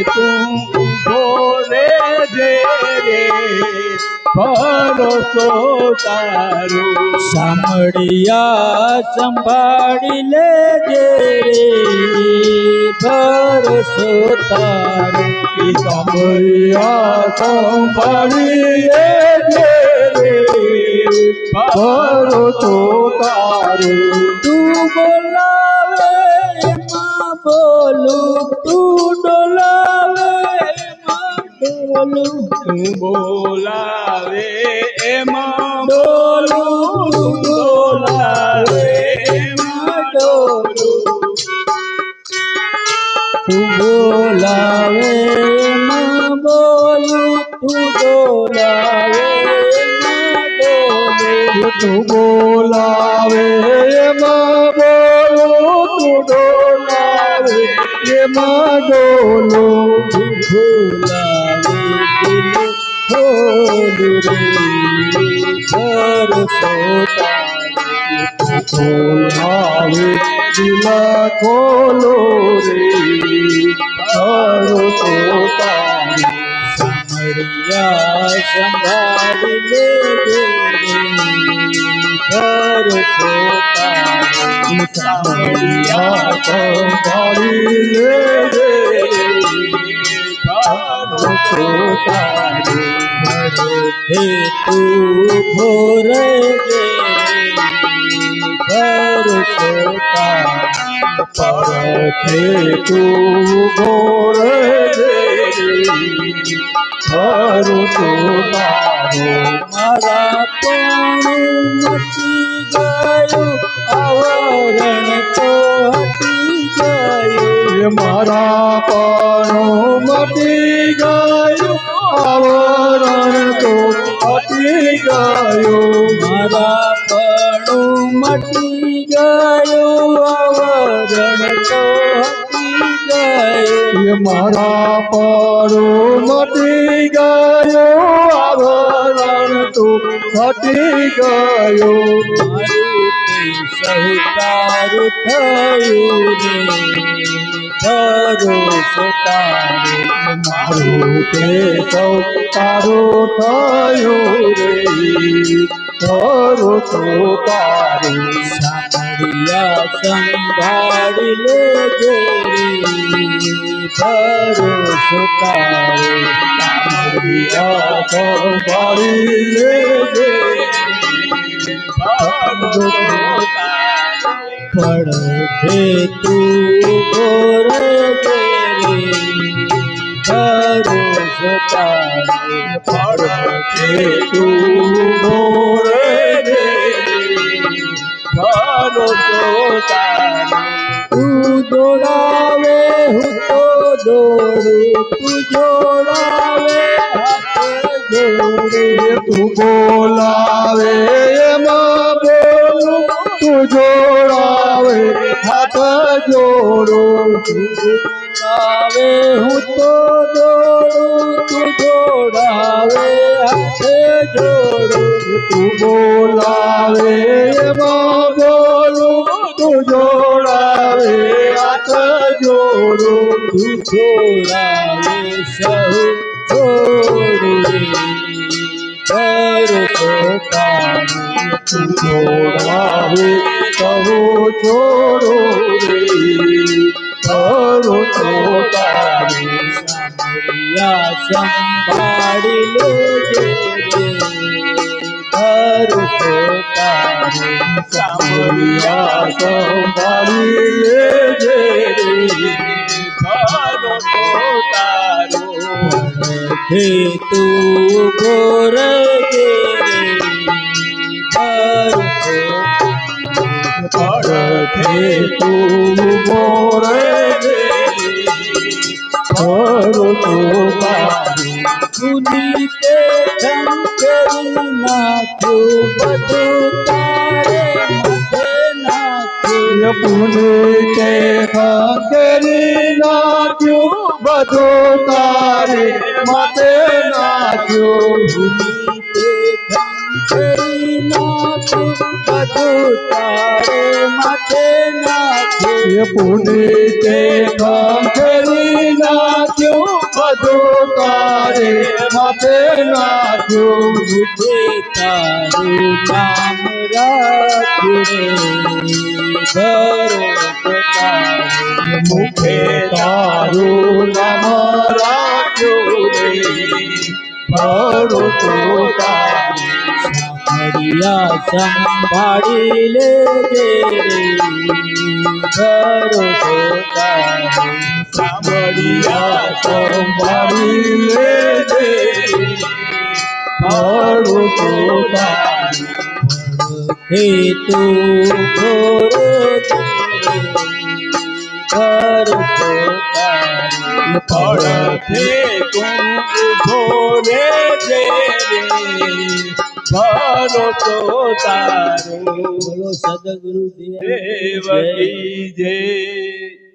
તું બોલે જે રે ભરોસો તારો સાંભળિયા સંભાળી લેજે રે ભરોસો તારો સાંભળિયા સંભાળી લેજે રે ભરોસો તારો તું બોલાવે એમાં બોલું તું ડોલાવે એમાં ડોલું તું બોલાવે એમાં ડોલું તું બોલાવે એમાં ડોલું તું બોલાવે એમાં બોલું તું ડોલાવે એમાં ડોલું તું બોલાવે એમાં બોલું તું ડોલાવે એમાં ડોલું તું બોલાવે દિલ ખોલું રે ભરોસો તારો બોલાવે દિલ ખોલો રે ભરોસો તારો સાંભળિયા સંભાળી લેજે રે ભરોસો તારો સાંભળિયા સંભાળી લેજે ભરોસો તારો હે તું ભોરે જે ભરોસો તારો પરખે તું ગોરે ભરોસો તારો મારા પણ મચી ગયું આવરણ તો હટી ગયું મારા પણ મટી ગયું આવરણ તો હટી ગયું મારા પણ મટી ગયું આવરણ તો હટી ગયું મારા પણ મટી ગયું આવરણ તો હટી ગયું મારું તે સહુતારું થયું રે ભરોસો તારો મારું તે સૌ તારું થયું રે ભરોસો તારો સાંભળિયા સંભાળી લેજે રે ભરોસો તારો સાંભળિયા સંભાળી લેજે ભરોસો તારો પડખે તું ભોરે જે રે ભરોસો તારો પડખે તું ભોરે રે ભરોસો તારો તું દોડાવે હું તો દોડું તું જોડાવે હાથે જોડે તું બોલાવે એમાં બોલું તું જોડાવે હાથ જોડો આવે હું તો દોડું તું જોડાવે હાથે જોડું તું બોલાવે એમાં બોલું તું જોડાવે હાથ જોડો તું જોડાવે સહુ છોડું રે ભરોસો તારો તું જોડાવે કહો છોડો રે ભરોસો તારો સાંભળિયા સંભાળી લેજે રે ભરોસો તારો સાંભળિયા સંભાળી લેજે ભરોસો તારો હે તું ભોરે જે રે ભરોસો પડખે તું બોરે ભરોસો તારો પુનીતે ધન નાખ્યું બધું તારે માથે નાખ્યું પુનિતે ખંખેરી નાખ્યું બધું તારે માથે નાખ્યું પુનીતે ધન નાખ્યું બધું તારે માથે નાખ્યું પુનિતે ખંખેરી નાખ્યું માથે નાખ્યું મુજે તારું નામ રાખ્યું રે ભરોસો તારો મુખે તારું નામ રાખ્યું રે ભરોસો તારો સાંભળિયા સંભાળી લેજે રે ભરોસો તારો સાંભળિયા સંભાળી લેજે ભરોસો તારો હે તું ભોરે ભરોસો તારો પડે તું ભોરે જે રે ભરોસો તારો બોલો સદગુરુ દેવ દેવ કી જય